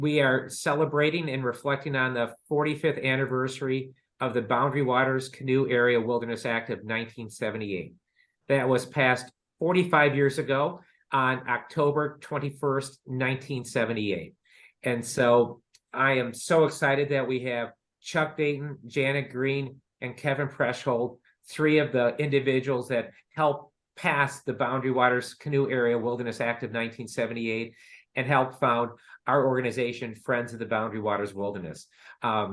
We are celebrating and reflecting on the 45th anniversary of the Boundary Waters Canoe Area Wilderness Act of 1978. That was passed 45 years ago on October 21st, 1978. And so I am so excited that we have Chuck Dayton, Janet Green, and Kevin Proescholdt, three of the individuals that helped pass the Boundary Waters Canoe Area Wilderness Act of 1978 and helped found our organization, Friends of the Boundary Waters Wilderness. I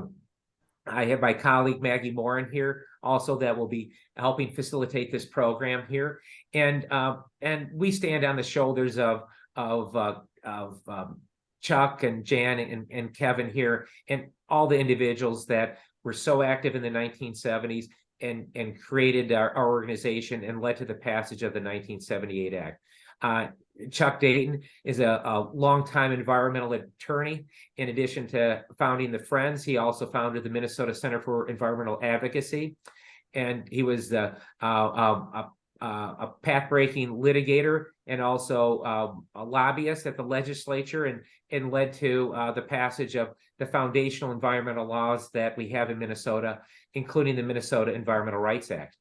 have my colleague Maggie Morin here also that will be helping facilitate this program here, and we stand on the shoulders of Chuck and Jan and Kevin here, and all the individuals that were so active in the 1970s and created our organization and led to the passage of the 1978 Act. Chuck Dayton is a longtime environmental attorney. In addition to founding the Friends, he also founded the Minnesota Center for Environmental Advocacy, and he was a path-breaking litigator and also a lobbyist at the legislature, and led to the passage of the foundational environmental laws that we have in Minnesota, including the Minnesota Environmental Rights Act.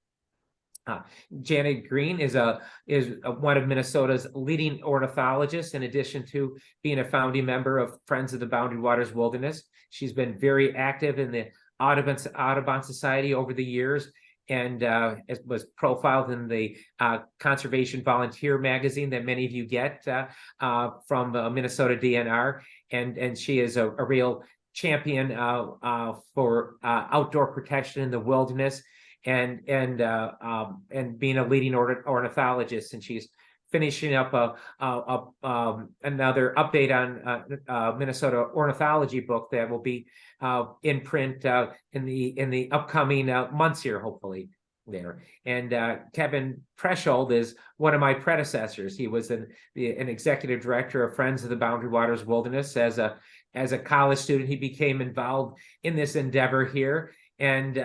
Janet Green is one of Minnesota's leading ornithologists, in addition to being a founding member of Friends of the Boundary Waters Wilderness. She's been very active in the Audubon Society over the years, and was profiled in the Conservation Volunteer magazine that many of you get from Minnesota DNR, and she is a real champion for outdoor protection in the wilderness, and being a leading ornithologist, and she's finishing up another update on Minnesota ornithology book that will be in print in the upcoming months here, hopefully. There. And Kevin Proescholdt is one of my predecessors. He was an executive director of Friends of the Boundary Waters Wilderness. As a college student, he became involved in this endeavor here, and he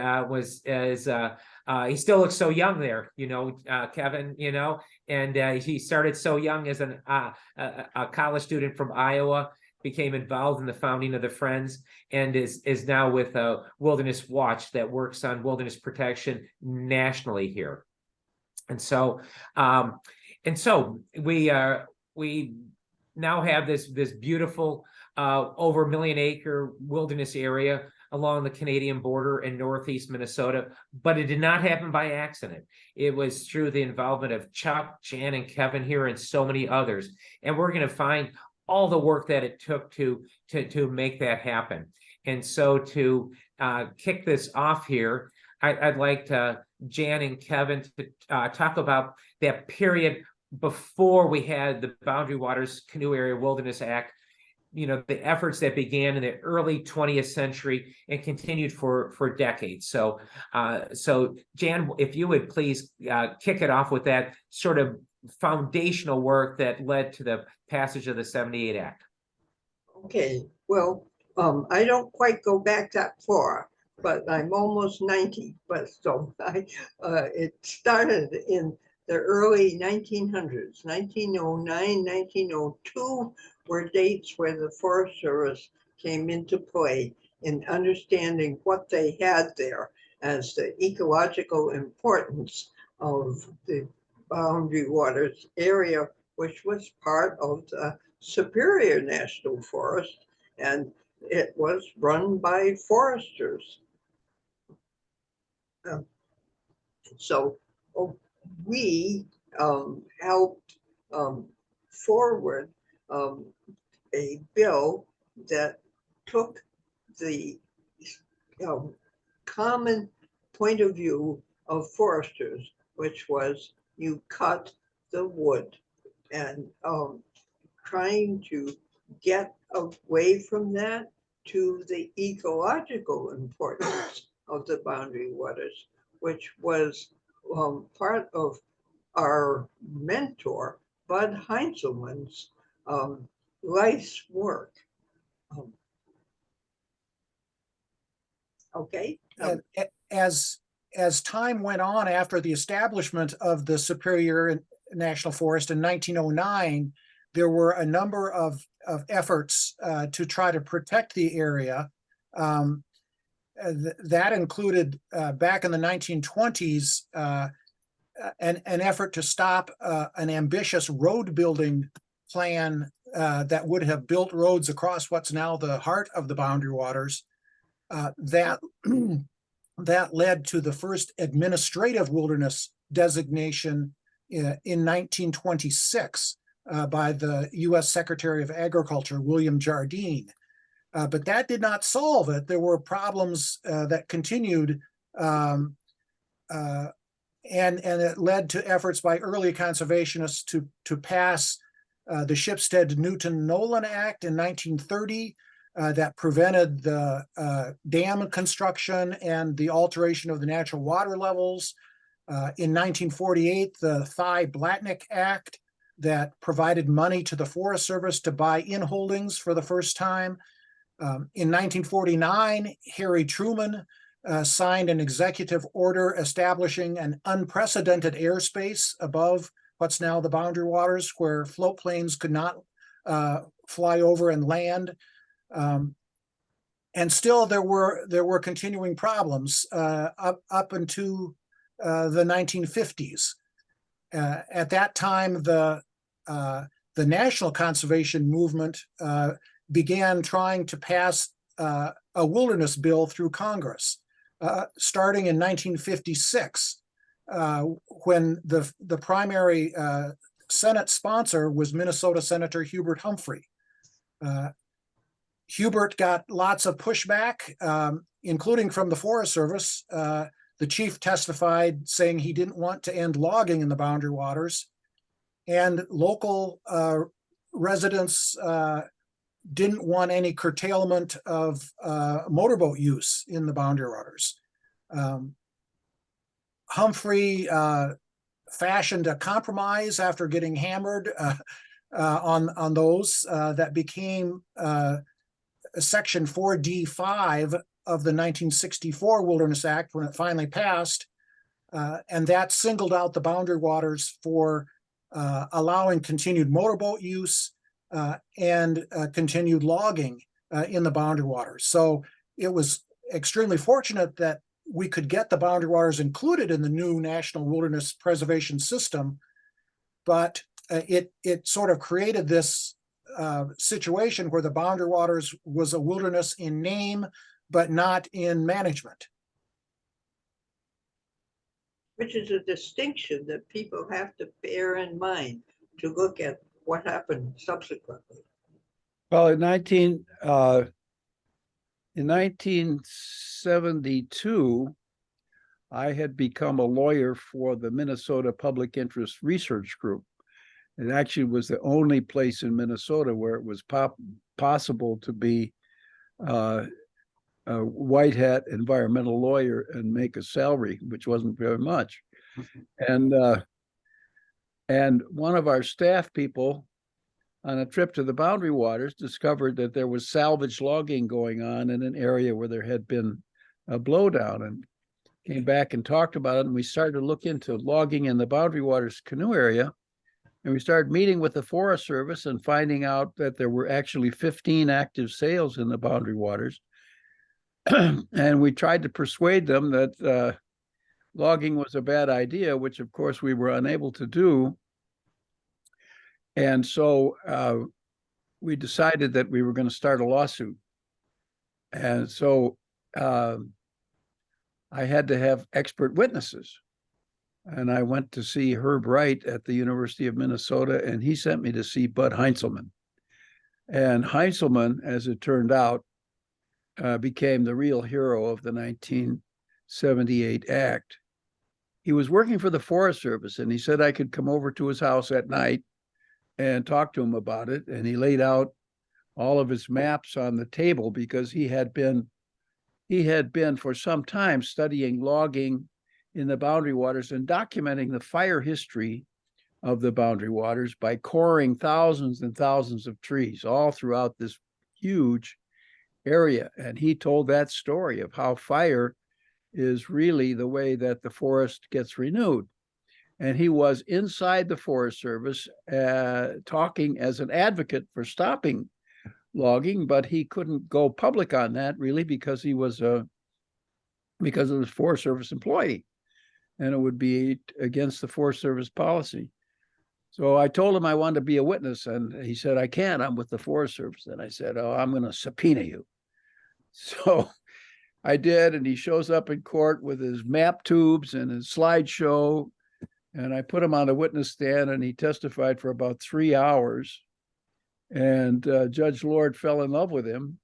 still looks so young there, Kevin, and he started so young as a college student from Iowa, became involved in the founding of the Friends, and is now with Wilderness Watch that works on wilderness protection nationally here. And so we now have this beautiful over 1 million acre wilderness area along the Canadian border in northeast Minnesota, but it did not happen by accident. It was through the involvement of Chuck, Jan, and Kevin here, and so many others. And we're going to find all the work that it took to make that happen. And so to kick this off here, I'd like Jan and Kevin to talk about that period before we had the Boundary Waters Canoe Area Wilderness Act, the efforts that began in the early 20th century and continued for decades. So Jan, if you would please kick it off with that sort of foundational work that led to the passage of the 78 Act. Okay, well, I don't quite go back that far, but I'm almost 90. But so it started in the early 1900s, 1909, 1902 were dates where the Forest Service came into play in understanding what they had there as the ecological importance of the Boundary Waters area, which was part of the Superior National Forest, and it was run by foresters. So we helped forward a bill that took the common point of view of foresters, which was you cut the wood, and trying to get away from that to the ecological importance of the Boundary Waters, which was part of our mentor, Bud Heinzelman's life's work. Okay. As time went on after the establishment of the Superior National Forest in 1909, there were a number of efforts to try to protect the area. That included back in the 1920s an effort to stop an ambitious road building plan that would have built roads across what's now the heart of the Boundary Waters. That led to the first administrative wilderness designation in 1926 by the U.S. Secretary of Agriculture, William Jardine. But that did not solve it. There were problems that continued, and it led to efforts by early conservationists to pass the Shipstead-Newton-Nolan Act in 1930 that prevented the dam construction and the alteration of the natural water levels. In 1948, the Thai-Blatnick Act that provided money to the Forest Service to buy inholdings for the first time. In 1949, Harry Truman signed an executive order establishing an unprecedented airspace above what's now the Boundary Waters, where float planes could not fly over and land. And still there were continuing problems up into the 1950s. At that time, the national conservation movement began trying to pass a wilderness bill through Congress, starting in 1956, when the primary Senate sponsor was Minnesota Senator Hubert Humphrey. Hubert got lots of pushback, including from the Forest Service. The chief testified saying he didn't want to end logging in the Boundary Waters, and local residents didn't want any curtailment of motorboat use in the Boundary Waters. Humphrey fashioned a compromise after getting hammered on those that became Section 4D5 of the 1964 Wilderness Act when it finally passed, and that singled out the Boundary Waters for allowing continued motorboat use and continued logging in the Boundary Waters. So it was extremely fortunate that we could get the Boundary Waters included in the new National Wilderness Preservation System, but it sort of created this situation where the Boundary Waters was a wilderness in name, but not in management. Which is a distinction that people have to bear in mind to look at what happened subsequently. Well, in 1972, I had become a lawyer for the Minnesota Public Interest Research Group. It actually was the only place in Minnesota where it was possible to be a white hat environmental lawyer and make a salary, which wasn't very much. And one of our staff people on a trip to the Boundary Waters discovered that there was salvage logging going on in an area where there had been a blowdown, and came back and talked about it. And we started to look into logging in the Boundary Waters canoe area. And we started meeting with the Forest Service and finding out that there were actually 15 active sales in the Boundary Waters. And we tried to persuade them that logging was a bad idea, which of course we were unable to do. And so we decided that we were going to start a lawsuit. And so I had to have expert witnesses. And I went to see Herb Wright at the University of Minnesota, and he sent me to see Bud Heinzelman. And Heinzelman, as it turned out, became the real hero of the 1978 Act. He was working for the Forest Service, and he said I could come over to his house at night and talk to him about it. And he laid out all of his maps on the table because he had been for some time studying logging in the Boundary Waters and documenting the fire history of the Boundary Waters by coring thousands and thousands of trees all throughout this huge area. And he told that story of how fire is really the way that the forest gets renewed. And he was inside the Forest Service talking as an advocate for stopping logging, but he couldn't go public on that really because he was because of his Forest Service employee, and it would be against the Forest Service policy. So I told him I wanted to be a witness, and he said, I can't, I'm with the Forest Service. And I said, oh, I'm going to subpoena you. So I did, and he shows up in court with his map tubes and his slideshow, and I put him on a witness stand, and he testified for about 3 hours. And Judge Lord fell in love with him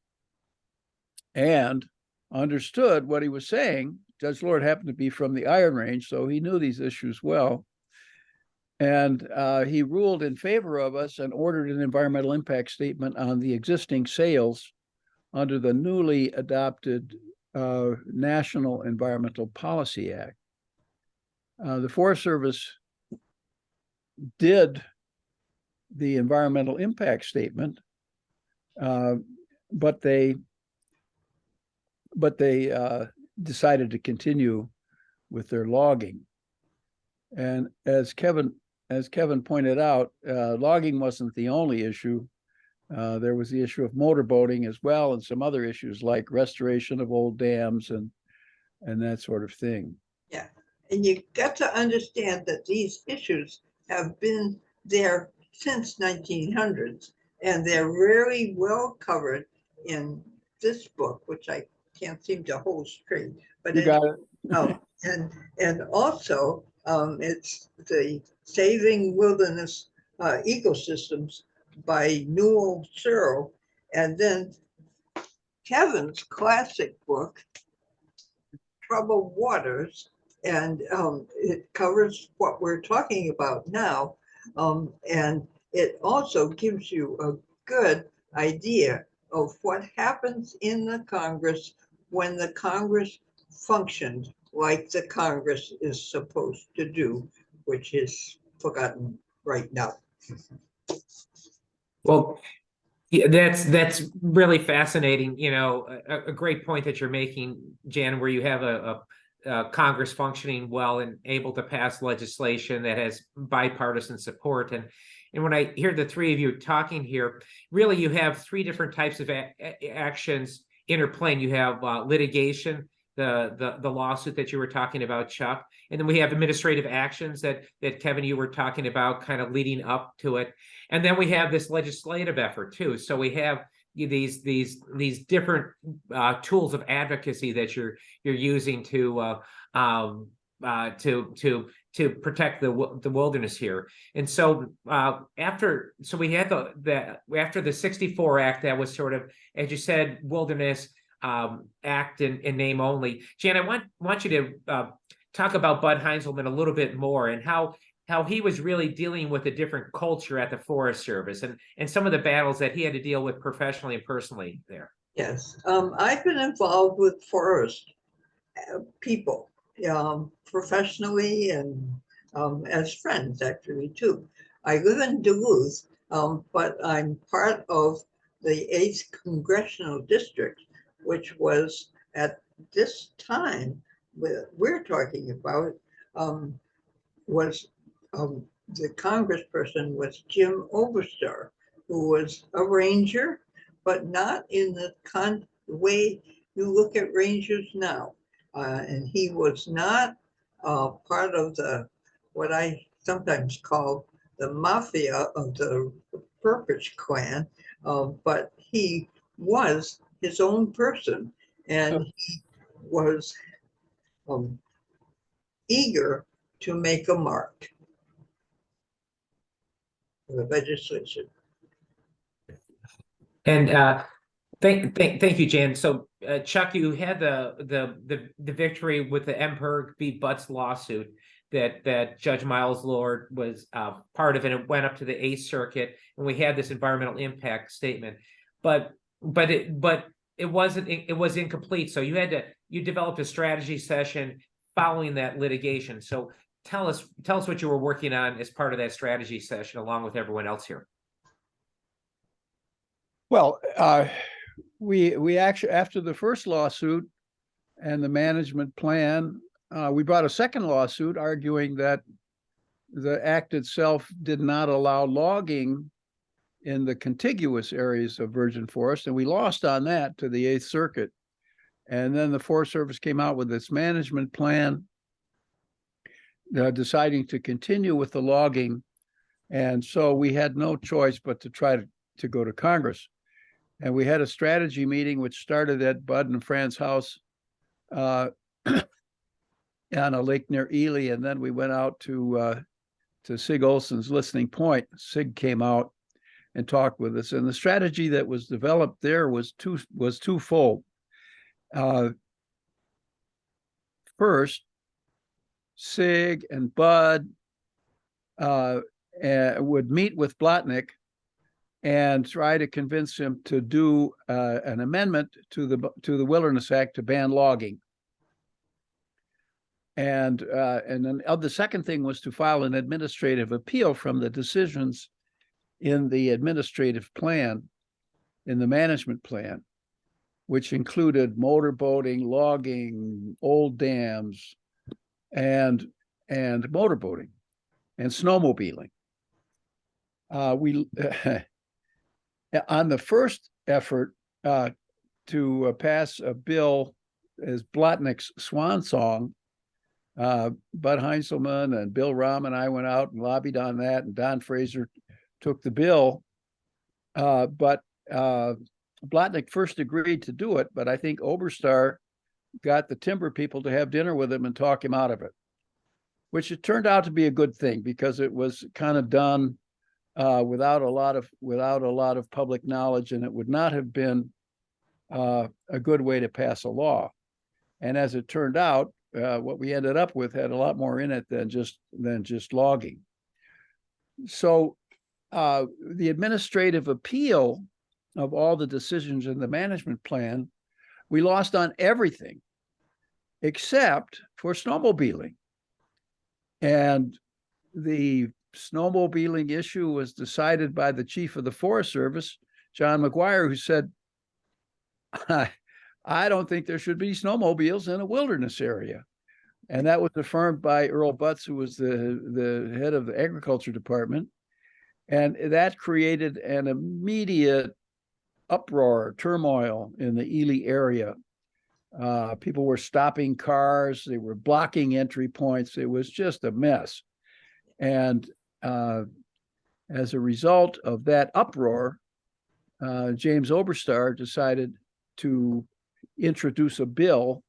and understood what he was saying. Judge Lord happened to be from the Iron Range, so he knew these issues well. And he ruled in favor of us and ordered an environmental impact statement on the existing sales under the newly adopted National Environmental Policy Act. The Forest Service did the environmental impact statement, but they decided to continue with their logging. And as Kevin pointed out, logging wasn't the only issue. There was the issue of motorboating as well, and some other issues like restoration of old dams and that sort of thing. Yeah, and you got to understand that these issues have been there since 1900s, and they're really well covered in this book, which I can't seem to hold straight. But You got it. Oh, and also it's the Saving Wilderness Ecosystems by Newell Searle, and then Kevin's classic book, Troubled Waters, and it covers what we're talking about now, and it also gives you a good idea of what happens in the Congress when the Congress functioned like the Congress is supposed to do, which is forgotten right now. Well, yeah, that's really fascinating. You know, a great point that you're making, Jan, where you have a Congress functioning well and able to pass legislation that has bipartisan support. And when I hear the three of you talking here, really you have three different types of actions interplaying. You have litigation, the lawsuit that you were talking about, Chuck, and then we have administrative actions that Kevin, you were talking about, kind of leading up to it, and then we have this legislative effort too. So we have these different tools of advocacy that you're using to protect the wilderness here. And so after we had after the 64 Act, that was sort of, as you said, Wilderness Act in name only. Jan, I want you to talk about Bud Heinzelman a little bit more, and how he was really dealing with a different culture at the Forest Service, and some of the battles that he had to deal with professionally and personally there. Yes, I've been involved with forest people, professionally and as friends actually too. I live in Duluth, but I'm part of the 8th Congressional District, which was at this time we're talking about, was the congressperson was Jim Oberstar, who was a ranger, but not in the way you look at rangers now. And he was not part of what I sometimes call the mafia of the Purpose clan, but he was his own person, and he was eager to make a mark for the legislation. And thank you, Jan. So Chuck, you had the victory with the MPERG v. Butts lawsuit that Judge Miles Lord was part of, and it went up to the 8th Circuit, and we had this environmental impact statement, but it was incomplete. So you developed a strategy session following that litigation. So tell us what you were working on as part of that strategy session, along with everyone else here. Well, we actually, after the first lawsuit and the management plan, we brought a second lawsuit arguing that the act itself did not allow logging in the contiguous areas of virgin forest, and we lost on that to the Eighth Circuit. And then the Forest Service came out with its management plan, deciding to continue with the logging. And so we had no choice but to try to go to Congress. And we had a strategy meeting, which started at Bud and Fran's house on a lake near Ely. And then we went out to Sig Olson's Listening Point. Sig came out and talked with us. And the strategy that was developed there was twofold. First, Sig and Bud would meet with Blotnick and try to convince him to do an amendment to the Wilderness Act to ban logging. And then the second thing was to file an administrative appeal from the decisions in the administrative plan, in the management plan, which included motorboating, logging, old dams, and motorboating and snowmobiling. On the first effort to pass a bill as Blotnick's swan song, Bud Heinzelman and Bill Rahm and I went out and lobbied on that, and Don Fraser took the bill. But Blotnick first agreed to do it, but I think Oberstar got the timber people to have dinner with him and talk him out of it, which it turned out to be a good thing, because it was kind of done without a lot of public knowledge, and it would not have been a good way to pass a law. And as it turned out, what we ended up with had a lot more in it than just logging. So the administrative appeal of all the decisions in the management plan, we lost on everything except for snowmobiling. And the snowmobiling issue was decided by the chief of the Forest Service, John McGuire, who said, I don't think there should be snowmobiles in a wilderness area. And that was affirmed by Earl Butts, who was the head of the Agriculture Department. And that created an immediate uproar, turmoil in the Ely area. People were stopping cars, they were blocking entry points. It was just a mess. And as a result of that uproar, James Oberstar decided to introduce a bill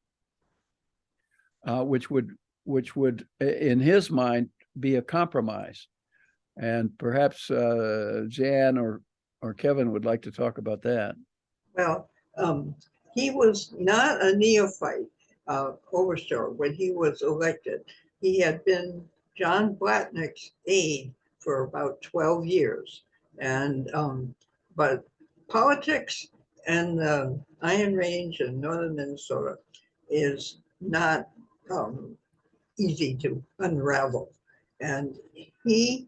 which would, in his mind, be a compromise. And perhaps Jan or Kevin would like to talk about that. Well, he was not a neophyte, Oberstar, when he was elected. He had been John Blotnick's aide for about 12 years. And but politics and the Iron Range in northern Minnesota is not easy to unravel. And he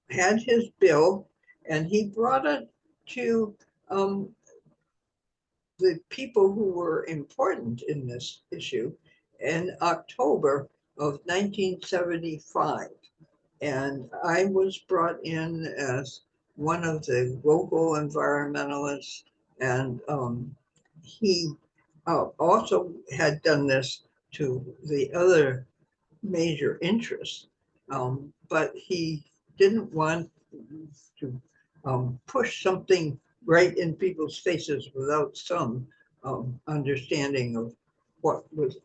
had his bill, and he brought it to the people who were important in this issue in October of 1975. And I was brought in as one of the local environmentalists, and he also had done this to the other major interests, but he didn't want to push something right in people's faces without some understanding of what was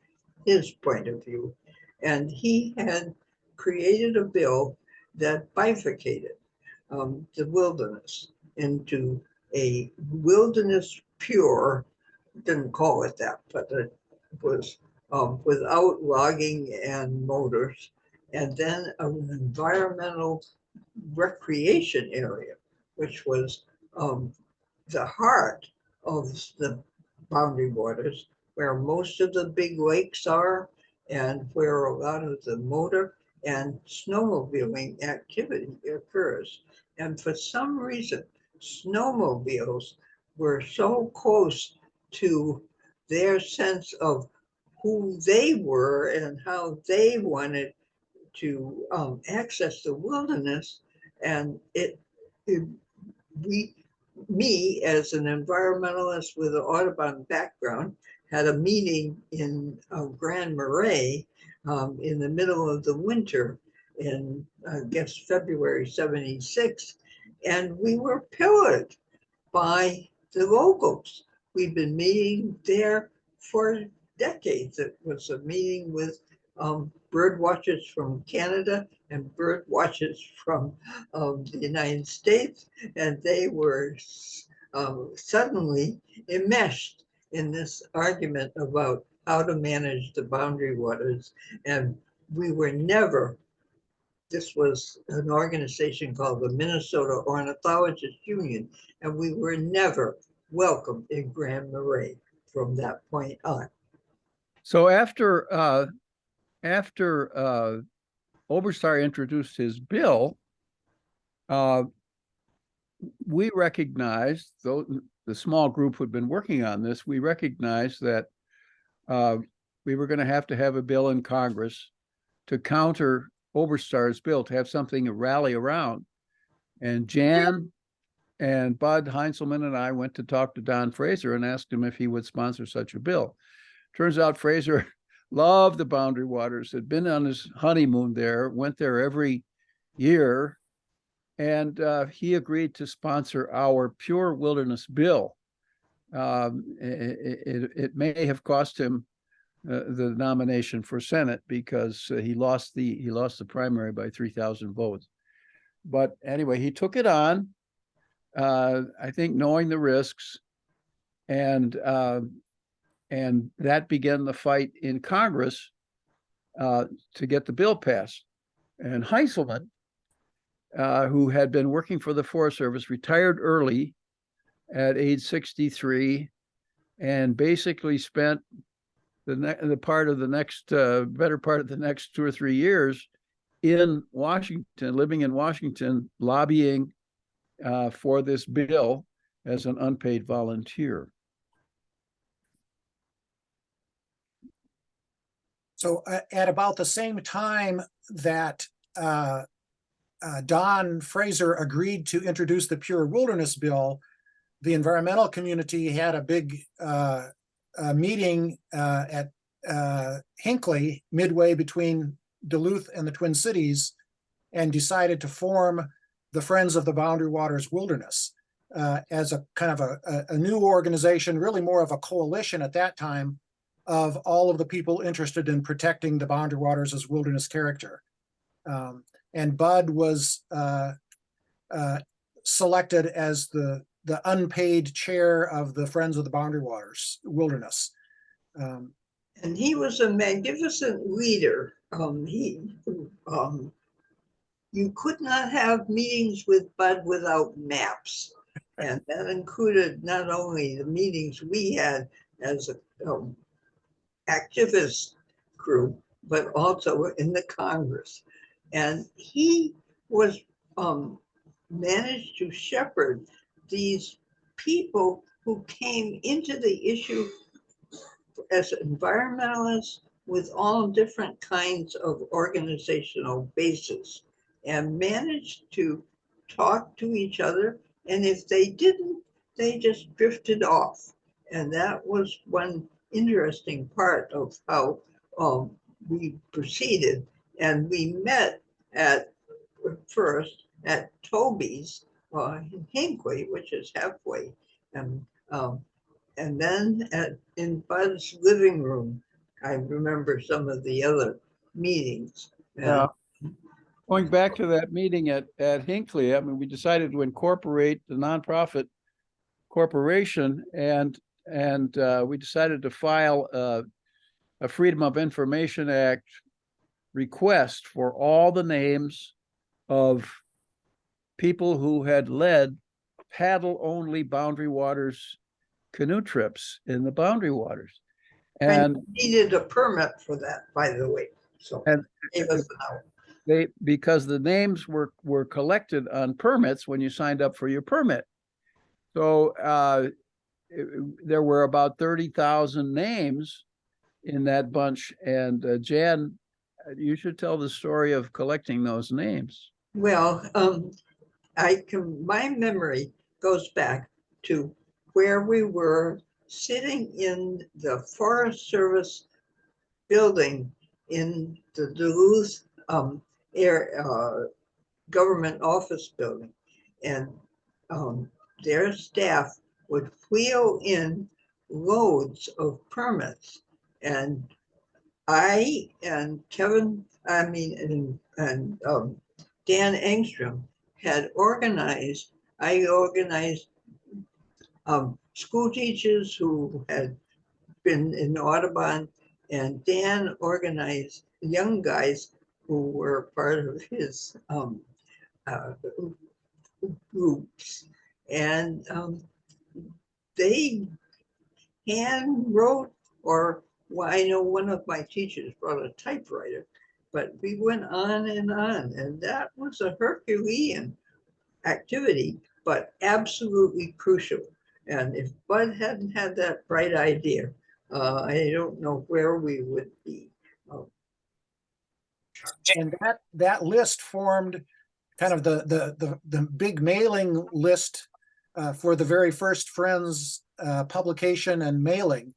his point of view. And he had created a bill that bifurcated the wilderness into a wilderness pure, didn't call it that, but it was without logging and motors, and then an environmental recreation area, which was the heart of the boundary waters, where most of the big lakes are, and where a lot of the motor and snowmobiling activity occurs. And for some reason, snowmobiles were so close to their sense of who they were and how they wanted to access the wilderness, and it me as an environmentalist with an Audubon background had a meeting in Grand Marais in the middle of the winter in, I guess, February '76. And we were pillared by the locals. We've been meeting there for decades. It was a meeting with bird watchers from Canada and bird watchers from the United States, and they were suddenly enmeshed in this argument about how to manage the boundary waters. And we were never, this was an organization called the Minnesota Ornithologists Union, and we were never welcomed in Grand Marais from that point on. So after Oberstar introduced his bill, we recognized, though the small group who'd been working on this, we recognized that we were going to have a bill in Congress to counter Oberstar's bill, to have something to rally around. And Jan and Bud Heinzelman and I went to talk to Don Fraser and asked him if he would sponsor such a bill. Turns out Fraser loved the Boundary Waters, had been on his honeymoon there, went there every year, and he agreed to sponsor our Pure Wilderness bill. It may have cost him the nomination for Senate because he lost the primary by 3,000 votes. But anyway, he took it on, I think knowing the risks, and that began the fight in Congress to get the bill passed. And Heinzelman, who had been working for the Forest Service, retired early at age 63, and basically spent the part of the next better part of the next 2 or 3 years in Washington, living in Washington, lobbying for this bill as an unpaid volunteer. So at about the same time that Don Fraser agreed to introduce the Pure Wilderness Bill, the environmental community had a big meeting at Hinckley, midway between Duluth and the Twin Cities, and decided to form the Friends of the Boundary Waters Wilderness as a kind of a new organization, really more of a coalition at that time of all of the people interested in protecting the boundary waters as wilderness character. And Bud was selected as the unpaid chair of the Friends of the Boundary Waters Wilderness. And he was a magnificent leader. You could not have meetings with Bud without maps. And that included not only the meetings we had as a activist group, but also in the Congress. And he was managed to shepherd these people who came into the issue as environmentalists with all different kinds of organizational bases, and managed to talk to each other. And if they didn't, they just drifted off. And that was one interesting part of how we proceeded. And we met first at Toby's in Hinckley, which is halfway, and then in Bud's living room. I remember some of the other meetings. Yeah. Going back to that meeting at Hinckley, I mean, we decided to incorporate the nonprofit corporation, and we decided to file a Freedom of Information Act request for all the names of people who had led paddle-only Boundary Waters canoe trips in the Boundary Waters. And needed a permit for that, by the way. So because the names were collected on permits when you signed up for your permit. So there were about 30,000 names in that bunch. And Jan, you should tell the story of collecting those names. Well, my memory goes back to where we were sitting in the Forest Service building in the Duluth government office building. And their staff would wheel in loads of permits. And I and Kevin, and Dan Engstrom had organized, I organized school teachers who had been in Audubon, and Dan organized young guys who were part of his groups. And they hand wrote, or well, I know one of my teachers brought a typewriter, but we went on, and that was a Herculean activity, but absolutely crucial. And if Bud hadn't had that bright idea, I don't know where we would be. And that list formed kind of the big mailing list for the very first Friends publication and mailing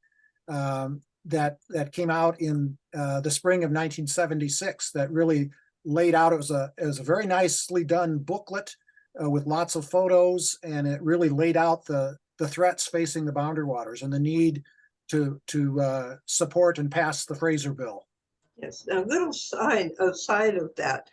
that came out in the spring of 1976. That really laid out, it was a very nicely done booklet with lots of photos, and it really laid out the threats facing the boundary waters and the need to support and pass the Fraser Bill. Yes, a little aside of that,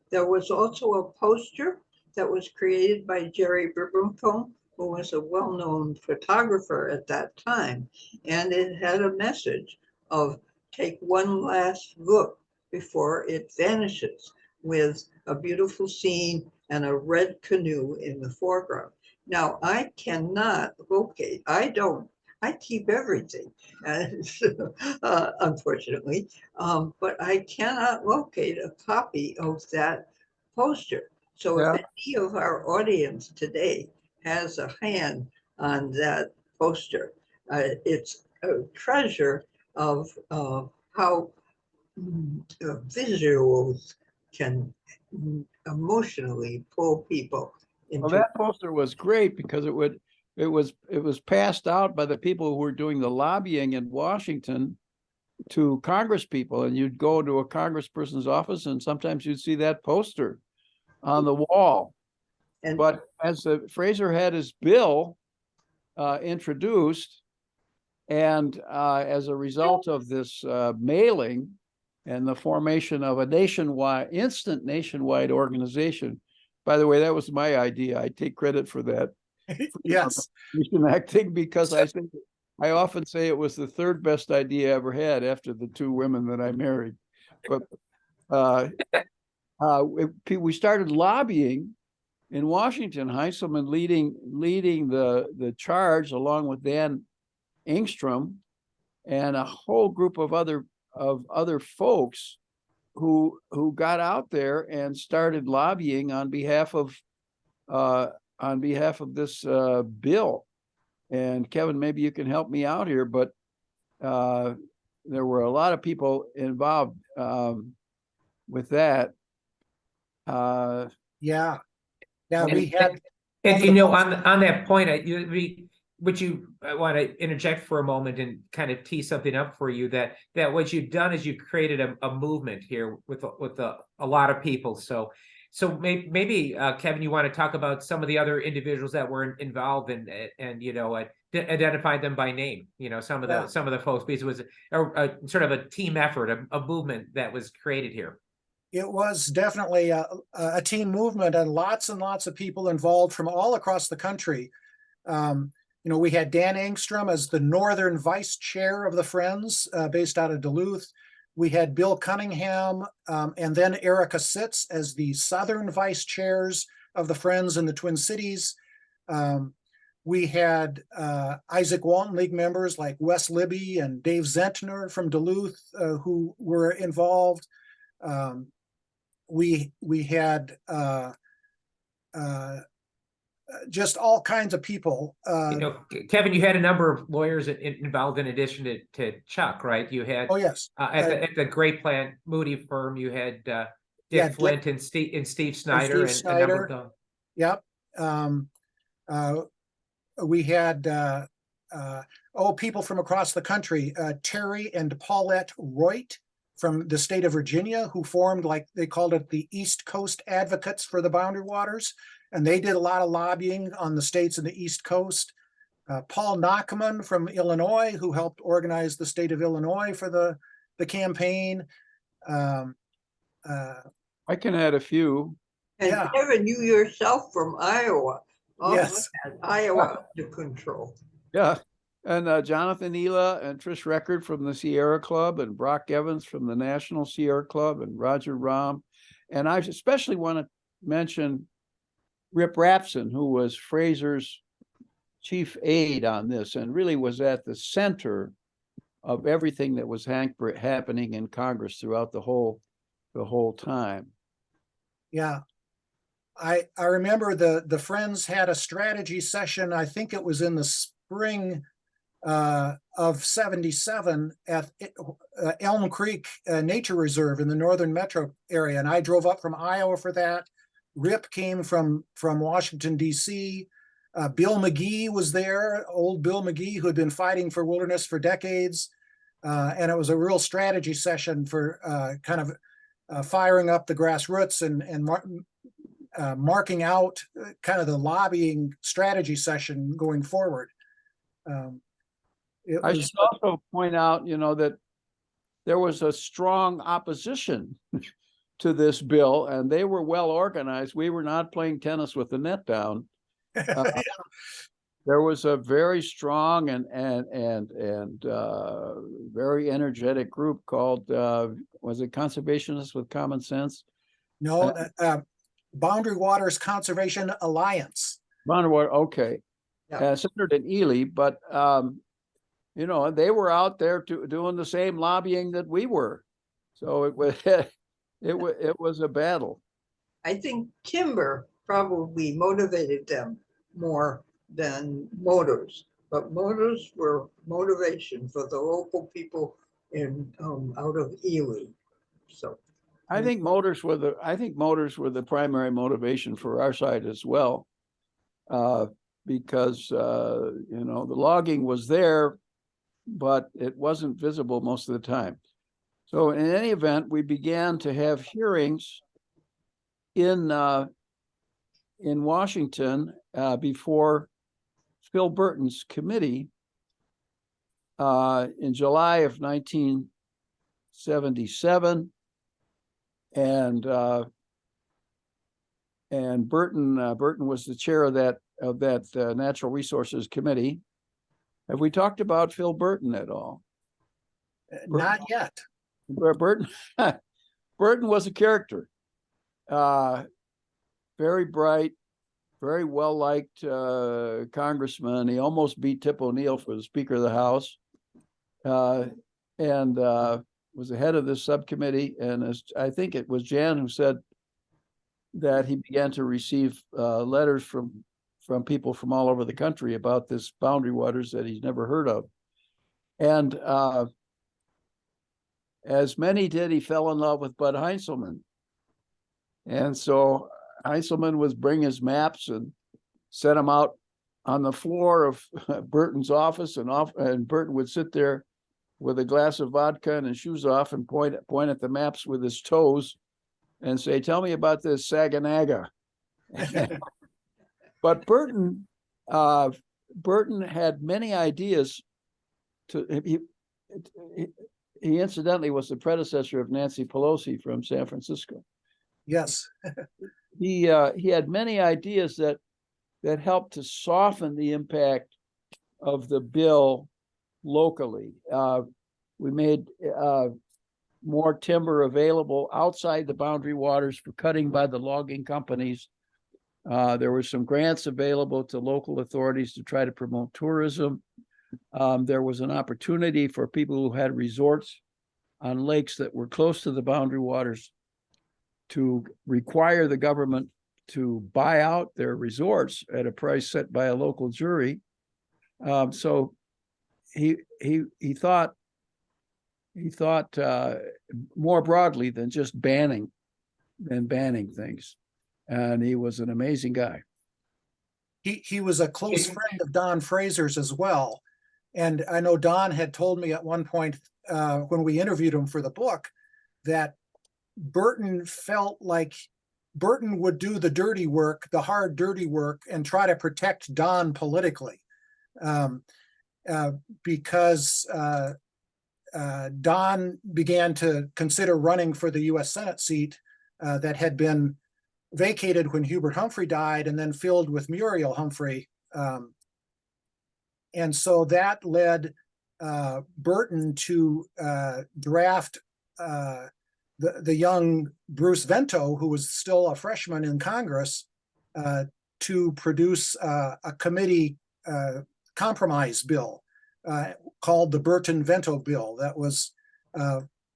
there was also a poster that was created by Jerry Bibbercombe, who was a well-known photographer at that time. And it had a message of take one last look before it vanishes, with a beautiful scene and a red canoe in the foreground. Now, I cannot locate, I keep everything, unfortunately, but I cannot locate a copy of that poster. So if any of our audience today has a hand on that poster, it's a treasure of how visuals can emotionally pull people into. Well, that poster was great because it was passed out by the people who were doing the lobbying in Washington to Congress people, and you'd go to a congressperson's office and sometimes you'd see that poster on the wall. But as the Fraser had his bill introduced, and as a result of this mailing and the formation of a instant nationwide organization, by the way, that was my idea. I take credit for that. Yes. Acting, because I often say it was the third best idea I ever had after the two women that I married. But we started lobbying in Washington, Heintzelman leading the charge along with Dan Engstrom and a whole group of other folks who got out there and started lobbying on behalf of this bill. And Kevin, maybe you can help me out here, but there were a lot of people involved with that. Yeah, And, we had, and you know, on that point, I want to interject for a moment and kind of tee something up for you, that what you've done is you've created a movement here with a lot of people. So maybe Kevin, you want to talk about some of the other individuals that were involved and you know, identify them by name. You know, some of the folks, because it was a sort of a team effort, a movement that was created here. It was definitely a team movement, and lots of people involved from all across the country. You know, we had Dan Engstrom as the Northern Vice Chair of the Friends, based out of Duluth. We had Bill Cunningham and then Erica Sitz as the Southern Vice Chairs of the Friends in the Twin Cities. We had Isaac Walton League members like Wes Libby and Dave Zentner from Duluth who were involved. We had just all kinds of people. You know, Kevin, you had a number of lawyers involved in addition to Chuck, right? You had at the Great Plant Moody firm, you had Dick Flint and Steve Snyder and a number of them. Yep. We had people from across the country, Terry and Paulette Roit from the state of Virginia, who formed, like they called it, the East Coast Advocates for the Boundary Waters. And they did a lot of lobbying on the states in the East Coast. Paul Nachman from Illinois, who helped organize the state of Illinois for the campaign. I can add a few. And Yeah. Kevin, you yourself from Iowa. Yes. Had Iowa to control. Yeah. And Jonathan Ela and Trish Record from the Sierra Club, and Brock Evans from the National Sierra Club, and Roger Rahm. And I especially want to mention Rip Rapson, who was Fraser's chief aide on this and really was at the center of everything that was happening in Congress throughout the whole time. Yeah. I remember the Friends had a strategy session. I think it was in the spring of '77 at Elm Creek Nature Reserve in the Northern Metro area. And I drove up from Iowa for that. Rip came from Washington, D.C. Bill McGee was there, old Bill McGee, who had been fighting for wilderness for decades. And it was a real strategy session for kind of firing up the grassroots and marking out kind of the lobbying strategy session going forward. I should also point out, that there was a strong opposition to this bill, and they were well organized. We were not playing tennis with the net down. There was a very strong and very energetic group called was it Conservationists with Common Sense? No, Boundary Waters Conservation Alliance. Boundary Water, okay. Yeah. Centered in Ely, but they were out there doing the same lobbying that we were. So it was it was a battle. I think timber probably motivated them more than motors, but motors were motivation for the local people in out of Ely. So I think motors were the primary motivation for our side as well, because the logging was there, but it wasn't visible most of the time. So in any event, we began to have hearings in Washington before Phil Burton's committee in July of 1977, and Burton was the chair of that Natural Resources Committee. Have we talked about Phil Burton at all? Not yet. Burton was a character. Very bright, very well-liked congressman. He almost beat Tip O'Neill for the Speaker of the House, and was the head of this subcommittee. And I think it was Jan who said that he began to receive letters from people from all over the country about this Boundary Waters that he's never heard of. And as many did, he fell in love with Bud Heinzelman. And so Heinzelman would bring his maps and set them out on the floor of Burton's office, and Burton would sit there with a glass of vodka and his shoes off and point at the maps with his toes and say, "Tell me about this Saganaga." But Burton had many ideas. He incidentally was the predecessor of Nancy Pelosi from San Francisco. Yes. He had many ideas that helped to soften the impact of the bill locally. We made more timber available outside the boundary waters for cutting by the logging companies. There were some grants available to local authorities to try to promote tourism. There was an opportunity for people who had resorts on lakes that were close to the boundary waters to require the government to buy out their resorts at a price set by a local jury. So he thought more broadly than just banning things, and he was an amazing guy. he was a close friend of Don Fraser's as well. And I know Don had told me at one point when we interviewed him for the book that Burton felt like Burton would do the dirty work, the hard, dirty work, and try to protect Don politically. Because Don began to consider running for the U.S. Senate seat that had been vacated when Hubert Humphrey died and then filled with Muriel Humphrey. And so that led Burton to draft the young Bruce Vento, who was still a freshman in Congress, to produce a committee compromise bill called the Burton-Vento bill that was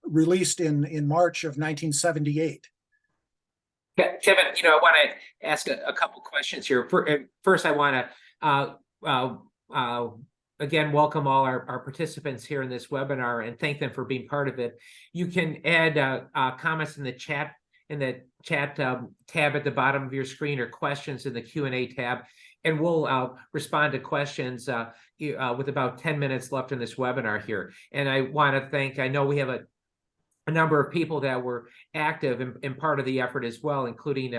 released in March of 1978. Kevin, I want to ask a couple questions here. First, I want to again welcome all our participants here in this webinar and thank them for being part of it. You can add comments in the chat tab at the bottom of your screen, or questions in the Q&A tab, and we'll respond to questions with about 10 minutes left in this webinar here. And I want to thank, I know we have a number of people that were active in part of the effort as well, including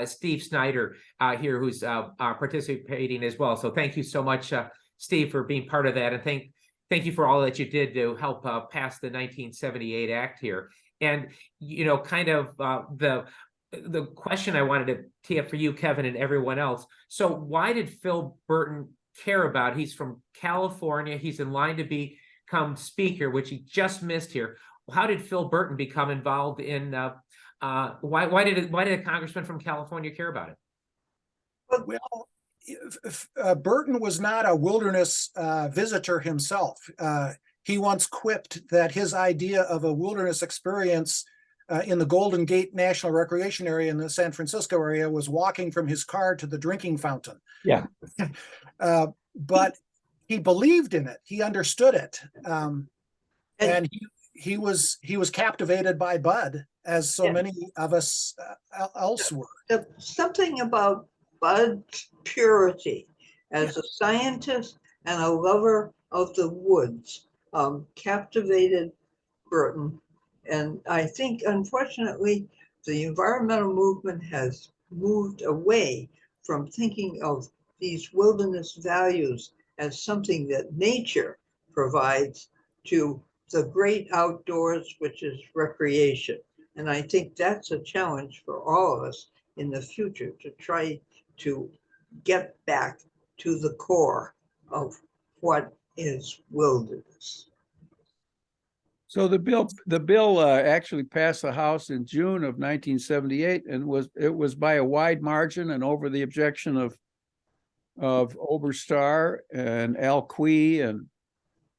Steve Snyder here, who's participating as well. So thank you so much, Steve, for being part of that, and thank you for all that you did to help pass the 1978 Act here. And kind of the question I wanted to tee up for you, Kevin, and everyone else. So why did Phil Burton care about? He's from California. He's in line to become speaker, which he just missed here. How did Phil Burton become involved in? Why did a congressman from California care about it? Well, Burton was not a wilderness visitor himself. He once quipped that his idea of a wilderness experience in the Golden Gate National Recreation Area in the San Francisco area was walking from his car to the drinking fountain. Yeah. But he believed in it. He understood it. And he was captivated by Bud, as so many of us else were. Something about Bud's purity as a scientist and a lover of the woods captivated Burton. And I think, unfortunately, the environmental movement has moved away from thinking of these wilderness values as something that nature provides to the great outdoors, which is recreation. And I think that's a challenge for all of us in the future, to try to get back to the core of what is wilderness. So the bill actually passed the House in June of 1978, and it was by a wide margin and over the objection of Oberstar and Al Quie,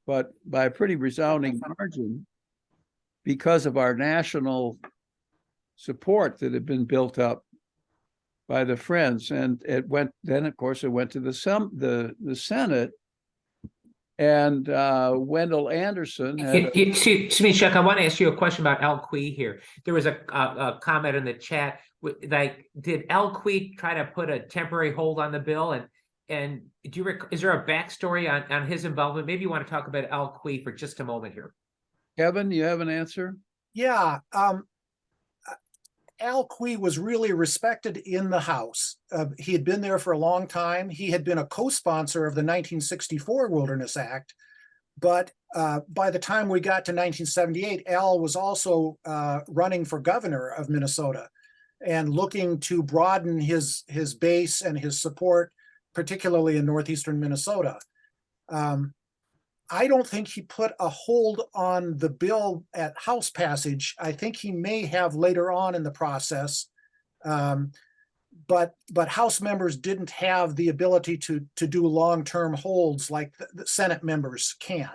but by a pretty resounding margin, because of our national support that had been built up by the Friends. And it went, then of course it went to the Senate, and Wendell Anderson had Excuse me, Chuck, I want to ask you a question about Al Quie here. There was a comment in the chat, like, did Al Quie try to put a temporary hold on the bill? And is there a backstory on his involvement? Maybe you want to talk about Al Quie for just a moment here. Kevin, you have an answer? Yeah. Al Quie was really respected in the House. He had been there for a long time. He had been a co-sponsor of the 1964 Wilderness Act. But by the time we got to 1978, Al was also running for governor of Minnesota and looking to broaden his base and his support, particularly in northeastern Minnesota. I don't think he put a hold on the bill at House passage. I think he may have later on in the process, but House members didn't have the ability to do long-term holds like the Senate members can.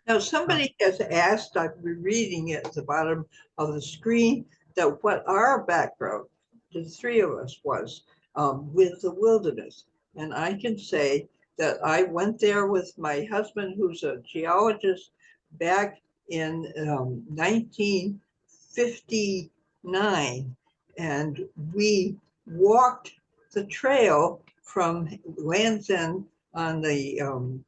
Now, somebody has asked, I've been reading it at the bottom of the screen, that what our background, the three of us, was with the wilderness. And I can say that I went there with my husband, who's a geologist, back in 1959. And we walked the trail from Land's End on the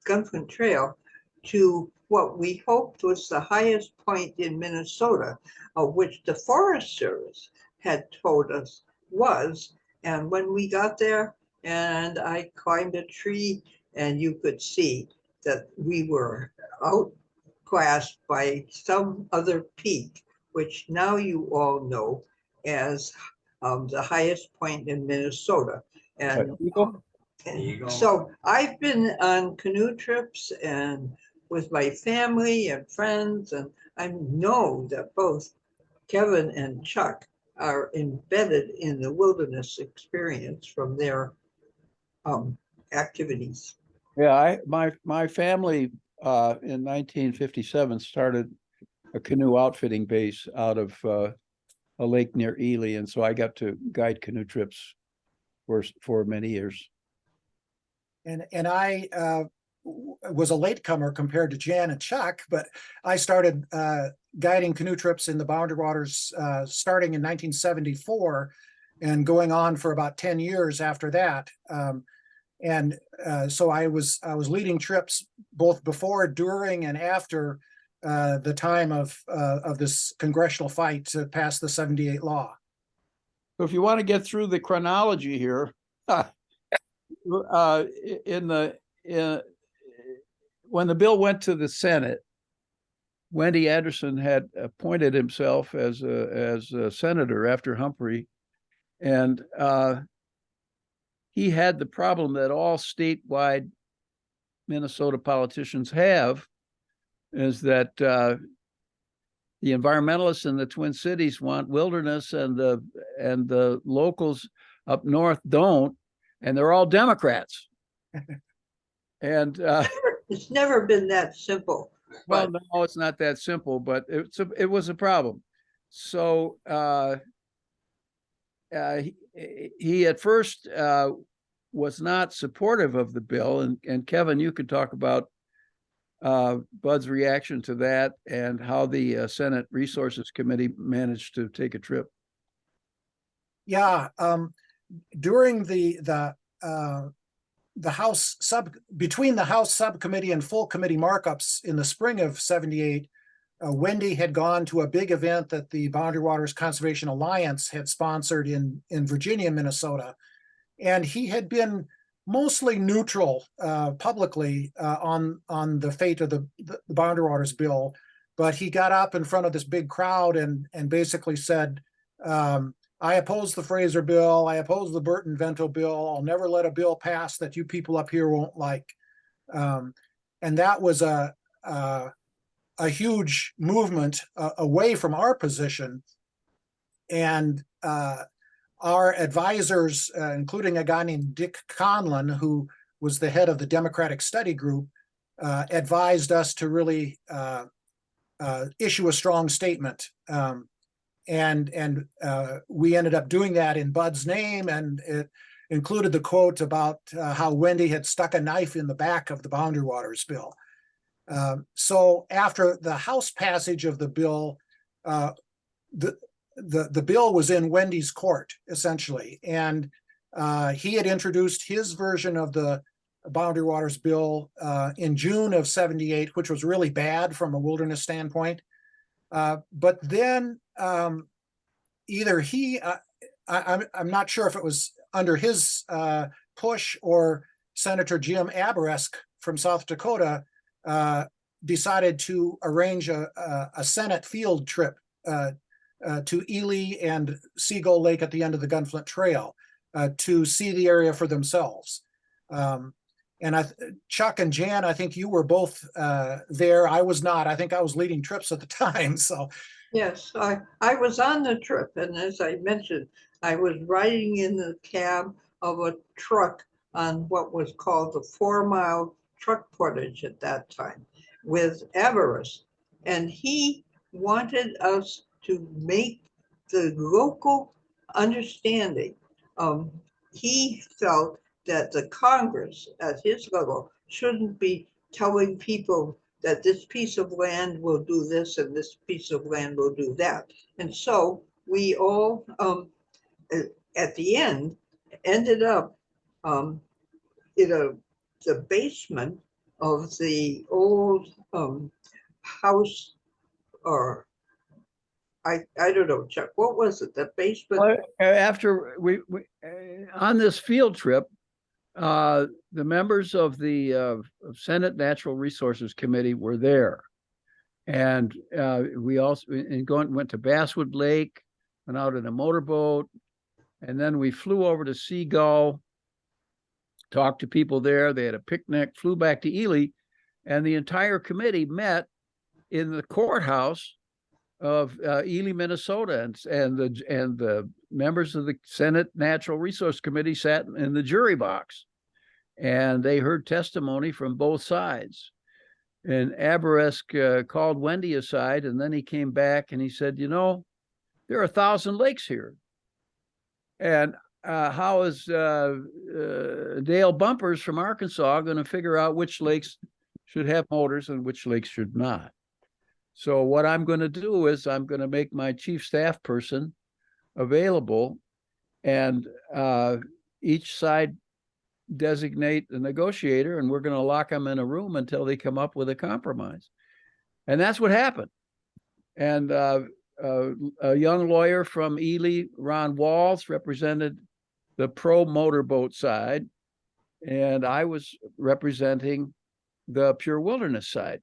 Gunflint Trail to what we hoped was the highest point in Minnesota, which the Forest Service had told us was. And when we got there and I climbed a tree, and you could see that we were outclassed by some other peak, which now you all know as the highest point in Minnesota. And Eagle? so I've been on canoe trips and with my family and friends, and I know that both Kevin and Chuck are embedded in the wilderness experience from their activities. Yeah, my family in 1957 started a canoe outfitting base out of a lake near Ely, and so I got to guide canoe trips for many years. And I was a latecomer compared to Jan and Chuck, but I started guiding canoe trips in the Boundary Waters starting in 1974 and going on for about 10 years after that. So I was leading trips both before, during, and after the time of this congressional fight to pass the 78 law. So if you want to get through the chronology here, when the bill went to the Senate, Wendy Anderson had appointed himself as a senator after Humphrey, and he had the problem that all statewide Minnesota politicians have, is that the environmentalists in the Twin Cities want wilderness, and the locals up north don't, and they're all Democrats. And it's never been that simple. well, no, it's not that simple, but it was a problem. So he at first was not supportive of the bill, and Kevin, you could talk about Bud's reaction to that and how the Senate Resources Committee managed to take a trip. Yeah, during the House between the House subcommittee and full committee markups in the spring of '78, Wendy had gone to a big event that the Boundary Waters Conservation Alliance had sponsored in Virginia, Minnesota, and he had been mostly neutral publicly on the fate of the Boundary Waters bill, but he got up in front of this big crowd and basically said, I oppose the Fraser bill. I oppose the Burton-Vento bill. I'll never let a bill pass that you people up here won't like. And that was a huge movement away from our position. And our advisors, including a guy named Dick Conlon, who was the head of the Democratic Study Group, advised us to really issue a strong statement. And we ended up doing that in Bud's name, and it included the quote about how Wendy had stuck a knife in the back of the Boundary Waters bill. So after the House passage of the bill, the bill was in Wendy's court, essentially, and he had introduced his version of the Boundary Waters bill in June of '78, which was really bad from a wilderness standpoint. But then either I'm not sure if it was under his push or Senator Jim Aberesk from South Dakota decided to arrange a Senate field trip to Ely and Seagull Lake at the end of the Gunflint Trail to see the area for themselves. And Chuck and Jan, I think you were both there. I was not. I think I was leading trips at the time. So, yes, I was on the trip, and as I mentioned, I was riding in the cab of a truck on what was called the 4-mile truck portage at that time with Everest, and he wanted us to make the local understanding. He felt that the Congress at his level shouldn't be telling people that this piece of land will do this and this piece of land will do that. And so we all, at the end, ended up the basement of the old house, or I don't know, Chuck, what was it? The basement? Well, after we on this field trip, the members of the Senate Natural Resources Committee were there. And we also went to Basswood Lake, went out in a motorboat, and then we flew over to Seagull, talked to people there. They had a picnic, flew back to Ely, and the entire committee met in the courthouse of Ely, Minnesota, and the members of the Senate Natural Resource Committee sat in the jury box, and they heard testimony from both sides. And Aberesk called Wendy aside, and then he came back and he said, "You know, there are 1,000 lakes here, and how is Dale Bumpers from Arkansas going to figure out which lakes should have motors and which lakes should not?" So what I'm going to do is I'm going to make my chief staff person available, and each side designate a negotiator, and we're going to lock them in a room until they come up with a compromise. And that's what happened. And a young lawyer from Ely, Ron Walls, represented the pro motorboat side, and I was representing the pure wilderness side.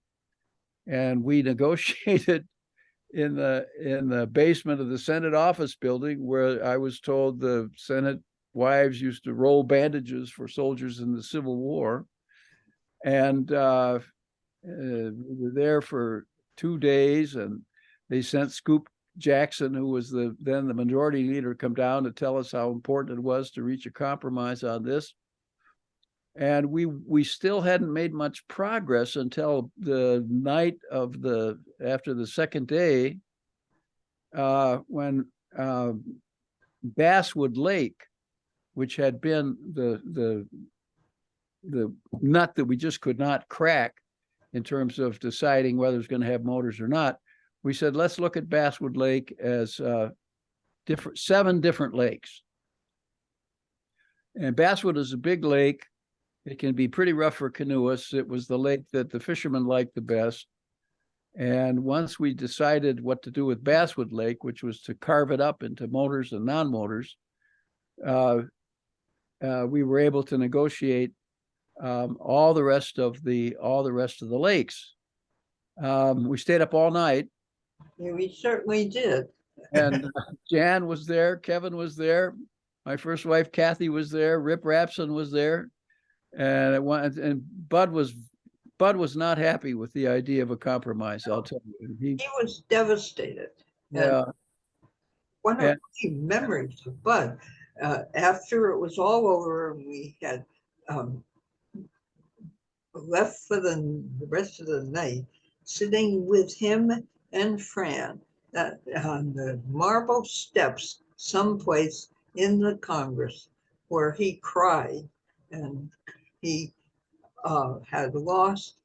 And we negotiated in the basement of the Senate office building, where I was told the Senate wives used to roll bandages for soldiers in the Civil War. And we were there for 2 days, and they sent Scoop Jackson, who was then the majority leader, come down to tell us how important it was to reach a compromise on this. And we still hadn't made much progress until the night of after the second day, when Basswood Lake, which had been the nut that we just could not crack in terms of deciding whether it's going to have motors or not, we said, let's look at Basswood Lake as 7 different lakes. And Basswood is a big lake. It can be pretty rough for canoeists. It was the lake that the fishermen liked the best. And once we decided what to do with Basswood Lake, which was to carve it up into motors and non-motors, we were able to negotiate all the rest of the lakes. We stayed up all night. Yeah, we certainly did. And Jan was there, Kevin was there, my first wife Kathy was there, Rip Rapson was there, and Bud was not happy with the idea of a compromise. I'll tell you, He was devastated. yeah. One of the memories of Bud, after it was all over and we had left for the rest of the night, sitting with him and Fran on the marble steps someplace in the Congress, where he cried, and he had lost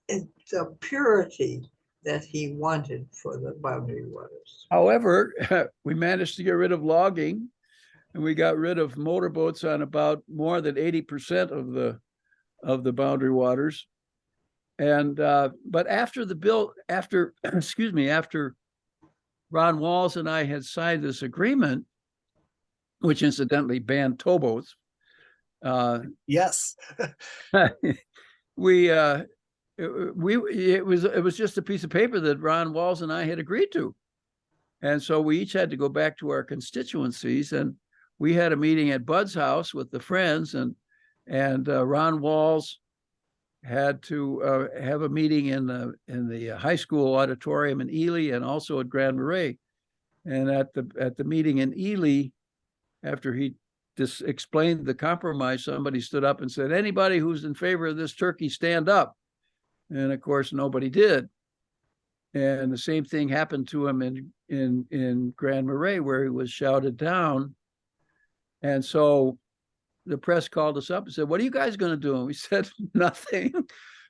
the purity that he wanted for the boundary waters. However, we managed to get rid of logging, and we got rid of motorboats on about more than 80% of the boundary waters. And but after Ron Walls and I had signed this agreement, which incidentally banned towboats, Yes. it was just a piece of paper that Ron Walls and I had agreed to. And so we each had to go back to our constituencies, and we had a meeting at Bud's house with the friends, and Ron Walls had to have a meeting in the high school auditorium in Ely and also at Grand Marais. And at the meeting in Ely, after he explained the compromise, somebody stood up and said, "Anybody who's in favor of this turkey, stand up." And of course, nobody did. And the same thing happened to him in Grand Marais, where he was shouted down. And so the press called us up and said, "What are you guys going to do?" And we said, "Nothing,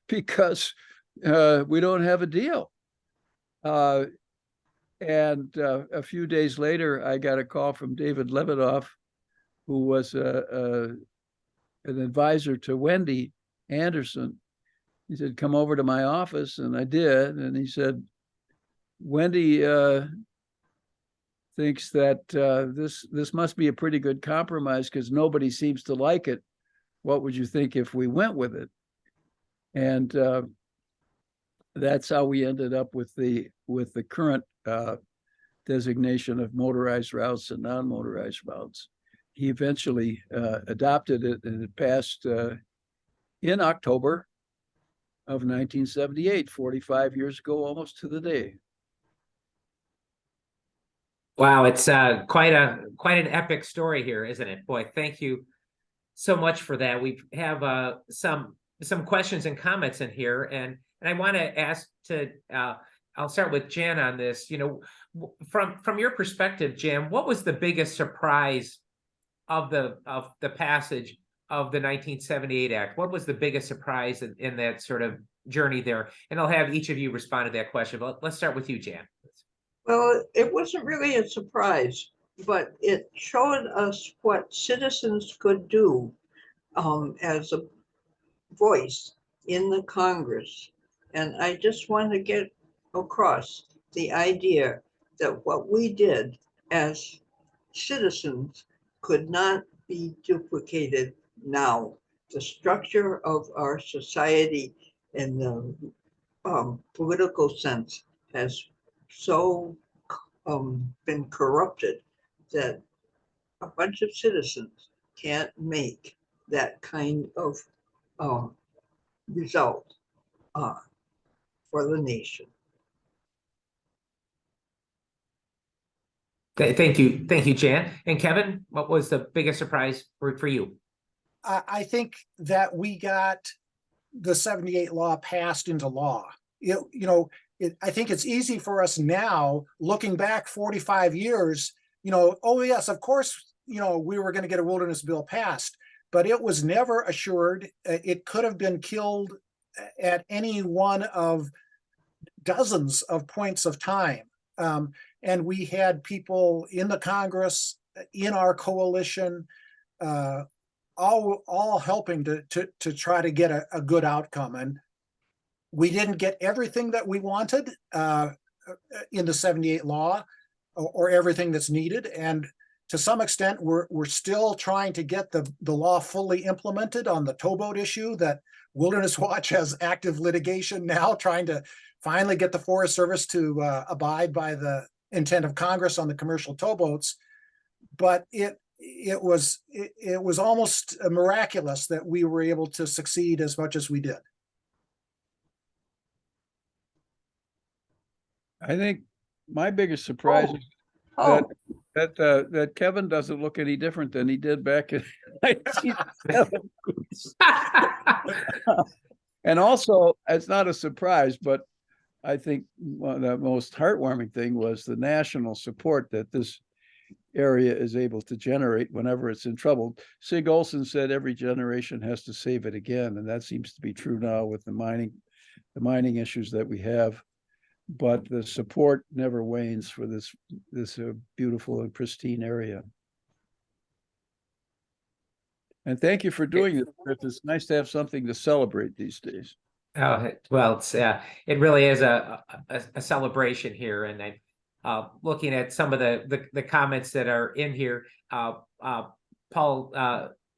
because we don't have a deal." And a few days later, I got a call from David Levidoff, who was an advisor to Wendy Anderson. He said, come over to my office, and I did. And he said, Wendy thinks that this must be a pretty good compromise because nobody seems to like it. What would you think if we went with it? And that's how we ended up with the current designation of motorized routes and non-motorized routes. He eventually adopted it, and it passed in October of 1978, 45 years ago, almost to the day. Wow, it's quite an epic story here, isn't it? Boy, thank you so much for that. We have some questions and comments in here, and I want to ask to I'll start with Jan on this. You know, from your perspective, Jan, what was the biggest surprise of the passage of the 1978 Act? What was the biggest surprise in that sort of journey there? And I'll have each of you respond to that question. But let's start with you, Jan. Well, it wasn't really a surprise, but it showed us what citizens could do as a voice in the Congress. And I just want to get across the idea that what we did as citizens could not be duplicated now. The structure of our society in the political sense has so been corrupted that a bunch of citizens can't make that kind of result for the nation. Thank you, Jan. And Kevin, what was the biggest surprise for you? I think that we got the 78 law passed into law. I think it's easy for us now, looking back 45 years, oh yes, of course, we were going to get a wilderness bill passed, but it was never assured. It could have been killed at any one of dozens of points of time. And we had people in the Congress, in our coalition, all helping to try to get a good outcome. And we didn't get everything that we wanted in the 78 law or everything that's needed. And to some extent, we're still trying to get the law fully implemented on the towboat issue that Wilderness Watch has active litigation now, trying to finally get the Forest Service to abide by the intent of Congress on the commercial towboats. But it was almost miraculous that we were able to succeed as much as we did. I think my biggest surprise is that Kevin doesn't look any different than he did back in 1970. And also, it's not a surprise, but I think one of the most heartwarming thing was the national support that this area is able to generate whenever it's in trouble. Sig Olson said every generation has to save it again, and that seems to be true now with the mining issues that we have. But the support never wanes for this beautiful and pristine area. And thank you for doing it. It's nice to have something to celebrate these days. Oh, well, it really is a celebration here. And I'm looking at some of the comments that are in here. Paul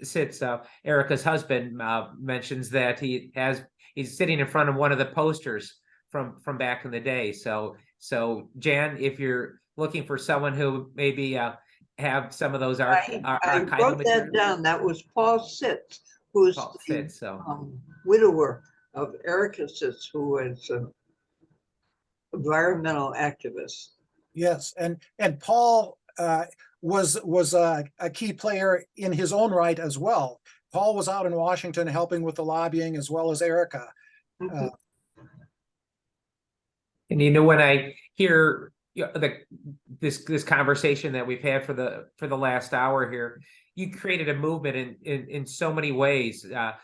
Sitz, Erica's husband, mentions that he's sitting in front of one of the posters from back in the day. So Jan, if you're looking for someone who maybe have some of those I wrote that down. That was Paul Sitz, who's Paul Sitz, widower of Erica Sitz, who was an environmental activist. Yes, and Paul was a key player in his own right as well. Paul was out in Washington helping with the lobbying as well as Erica. Mm-hmm. And when I hear this conversation that we've had for the last hour here, you created a movement in so many ways. I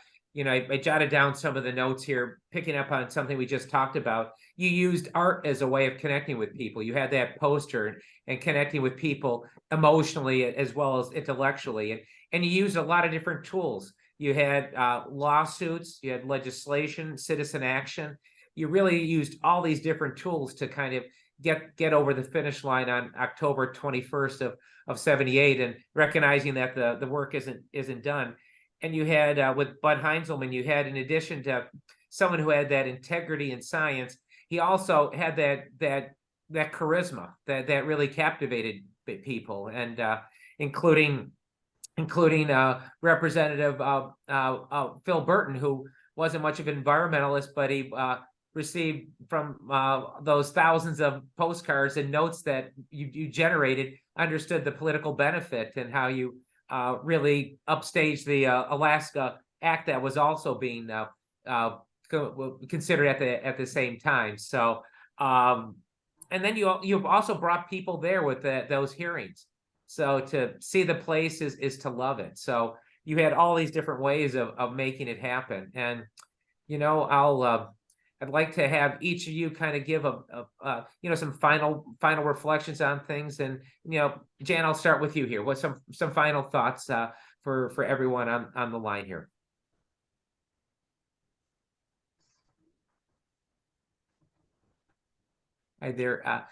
jotted down some of the notes here, picking up on something we just talked about. You used art as a way of connecting with people. You had that poster and connecting with people emotionally as well as intellectually. And you used a lot of different tools. you had lawsuits, you had legislation, citizen action. You really used all these different tools to kind of get over the finish line on October 21st of 78, and recognizing that the work isn't done. And you had with Bud Heinzelman, you had, in addition to someone who had that integrity in science, he also had that charisma that really captivated people, and including Representative Phil Burton, who wasn't much of an environmentalist, but he received from those thousands of postcards and notes that you generated, understood the political benefit and how you really upstaged the Alaska Act that was also being considered at the same time. So, and then you've also brought people there with those hearings. So to see the place is to love it. So you had all these different ways of making it happen. And, you know, I'd like to have each of you kind of give some final reflections on things. And, you know, Jan, I'll start with you here. What's some final thoughts for everyone on the line here? Hi there,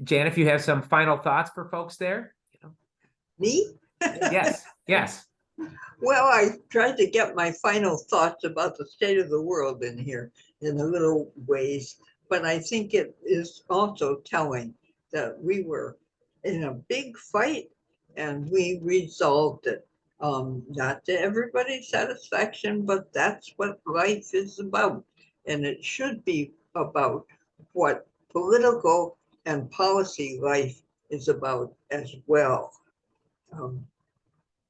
Jan, if you have some final thoughts for folks there. Me? Yes. Well, I tried to get my final thoughts about the state of the world in here in a little ways, but I think it is also telling that we were in a big fight and we resolved it. Not to everybody's satisfaction, but that's what life is about. And it should be about what political and policy life is about as well.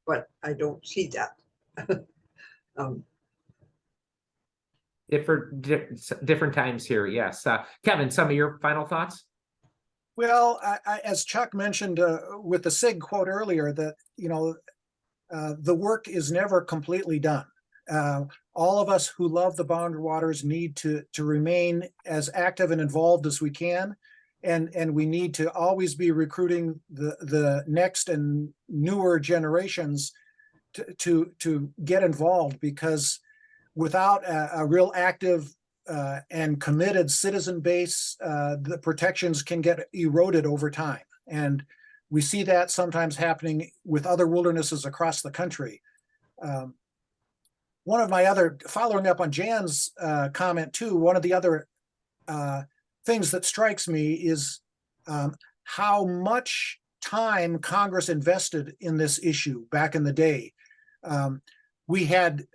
But I don't see that. Different times here. Yes. Kevin, some of your final thoughts? Well, as Chuck mentioned with the SIG quote earlier, that, you know, the work is never completely done. All of us who love the boundary waters need to remain as active and involved as we can. And we need to always be recruiting the next and newer generations to get involved, because without a real active and committed citizen base, the protections can get eroded over time. And we see that sometimes happening with other wildernesses across the country. One of my other, following up on Jan's comment too, one of the other things that strikes me is how much time Congress invested in this issue back in the day. We had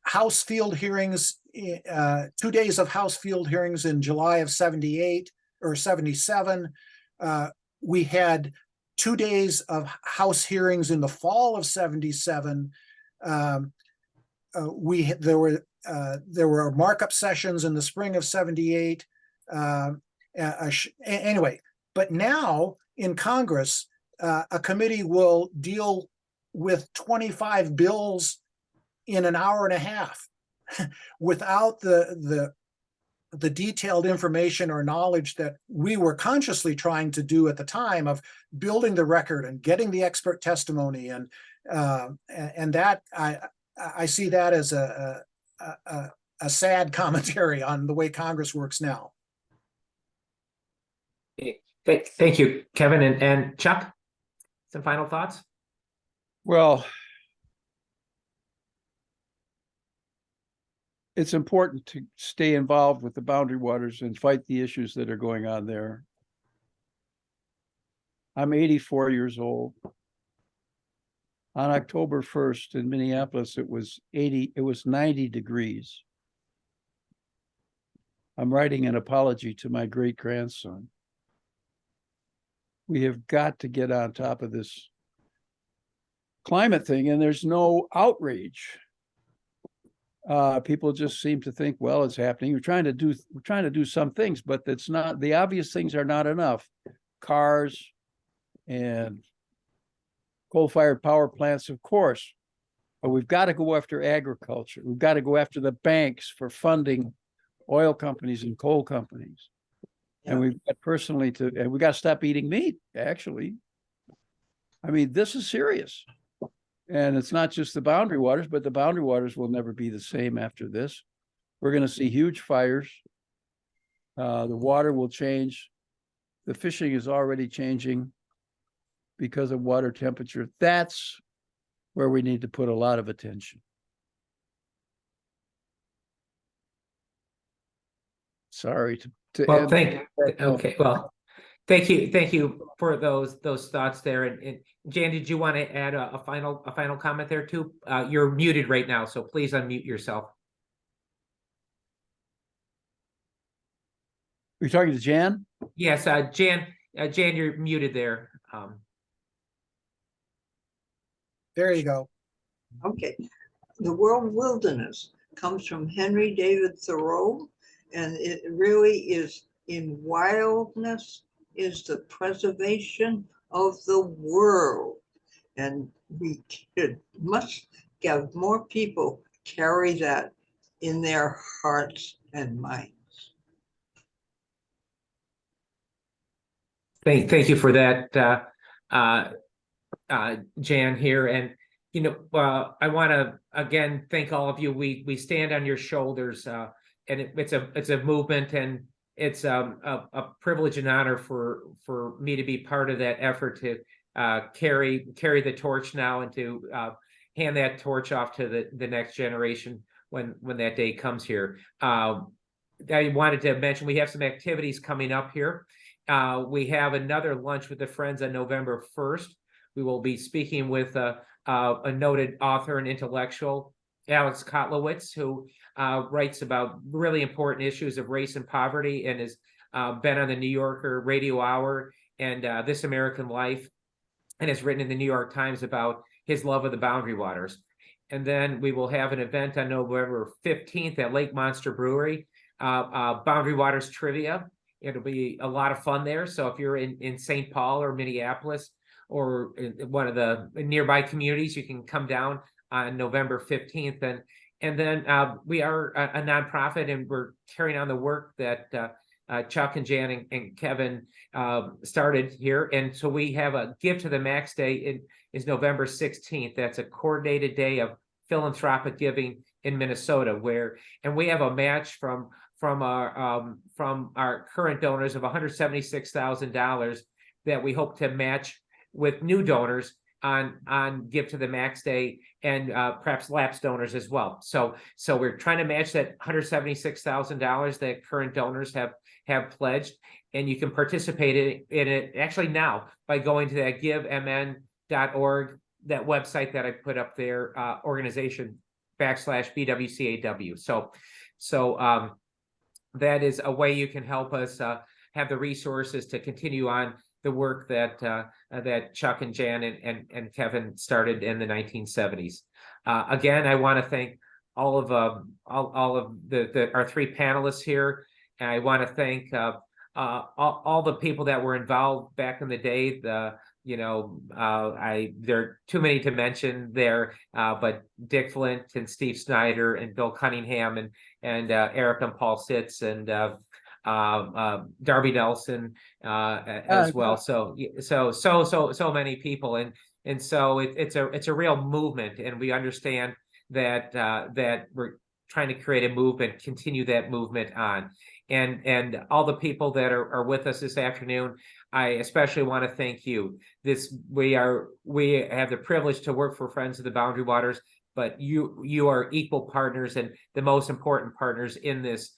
House field hearings, 2 days of House field hearings in July of 78 or 77. We had 2 days of House hearings in the fall of 77. There were markup sessions in the spring of 78. Anyway, but now in Congress, a committee will deal with 25 bills in an hour and a half without the detailed information or knowledge that we were consciously trying to do at the time of building the record and getting the expert testimony. And that I see that as a sad commentary on the way Congress works now. Thank you, Kevin. And Chuck, some final thoughts? Well, it's important to stay involved with the boundary waters and fight the issues that are going on there. I'm 84 years old. On October 1st in Minneapolis, it was 90 degrees. I'm writing an apology to my great-grandson. We have got to get on top of this climate thing, and there's no outrage. People just seem to think, well, it's happening. We're trying to do some things, but that's not, the obvious things are not enough. Cars and coal-fired power plants, of course, but we've got to go after agriculture. We've got to go after the banks for funding oil companies and coal companies. Yeah. And we've got and we got to stop eating meat, actually. I mean, this is serious. And it's not just the boundary waters, but the boundary waters will never be the same after this. We're going to see huge fires. The water will change. The fishing is already changing because of water temperature. That's where we need to put a lot of attention. Sorry to Well, end. okay, well, thank you for those thoughts there. And Jan, did you want to add a final comment there too? You're muted right now, so please unmute yourself. You're talking to Jan? Yes, Jan, you're muted there. There you go. Okay, the word wilderness comes from Henry David Thoreau, and it really is, in wildness is the preservation of the world. And we must have more people carry that in their hearts and minds. Thank you for that, Jan here. And, you know, I want to again thank all of you. We stand on your shoulders, and it's a movement, and it's a privilege and honor for me to be part of that effort to carry the torch now, and to hand that torch off to the next generation when that day comes here. I wanted to mention we have some activities coming up here. We have another lunch with the Friends on November 1st. We will be speaking with a noted author and intellectual, Alex Kotlowitz, who writes about really important issues of race and poverty, and has been on the New Yorker Radio Hour and This American Life, and has written in the New York Times about his love of the Boundary Waters. And then we will have an event on November 15th at Lake Monster Brewery, Boundary Waters Trivia. It'll be a lot of fun there. So if you're in St. Paul or Minneapolis or in one of the nearby communities, you can come down on November 15th. And then we are a nonprofit, and we're carrying on the work that Chuck and Jan and Kevin started here. And so we have a Give to the Max Day. It is November 16th. That's a coordinated day of philanthropic giving in Minnesota, and we have a match from our current donors of $176,000 that we hope to match with new donors on Give to the Max Day, and perhaps lapsed donors as well. So we're trying to match that $176,000 that current donors have pledged, and you can participate in it actually now by going to that givemn.org, that website that I put up there, organization /BWCAW. So that is a way you can help us have the resources to continue on the work that Chuck and Jan and Kevin started in the 1970s. Again, I want to thank all of our three panelists here, and I want to thank all the people that were involved back in the day. There are too many to mention there, but Dick Flint and Steve Snyder and Bill Cunningham and Eric and Paul Sitz and Darby Nelson as well. So many people, and so it's a real movement, and we understand that we're trying to create a movement, continue that movement on, and all the people that are with us this afternoon. I especially want to thank you. We have the privilege to work for Friends of the Boundary Waters, but you are equal partners and the most important partners in this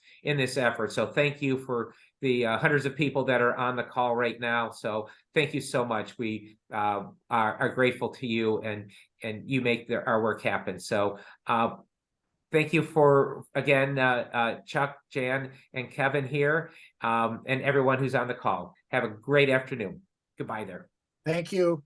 effort. So thank you for the hundreds of people that are on the call right now. So thank you so much. We are grateful to you, and you make our work happen. So thank you for, again, Chuck, Jan, and Kevin here, and everyone who's on the call. Have a great afternoon. Goodbye there. Thank you.